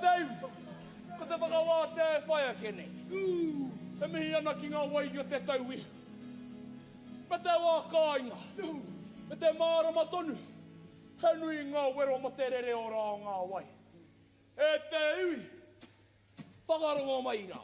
tau, ko te whakawā te whaiakene. E mihi ana ki ngā wai o te tauhi. Me te wā kāinga, me te mārama tonu, he nui ngā wero mo te rere o rā ngā wai. E te ui, whakarongo mai rā.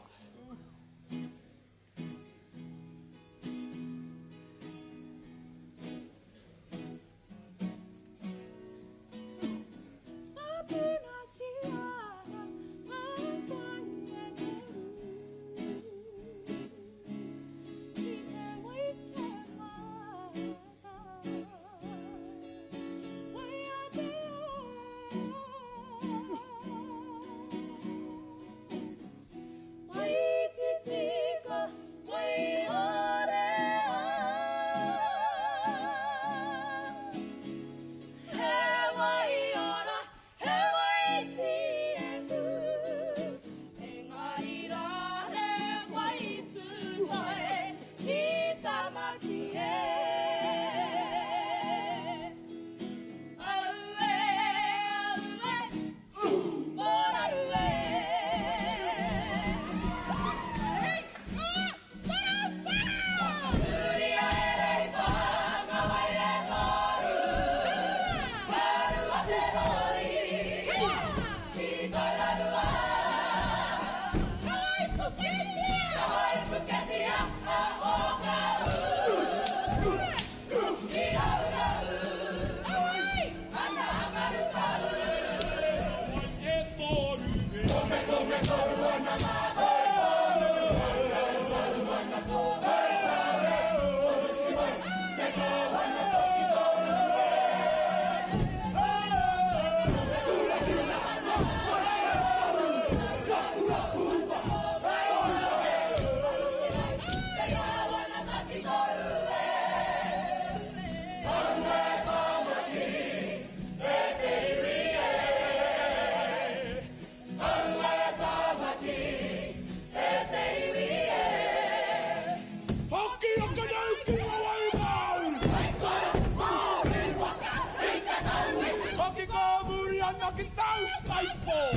Knocking down, fight for!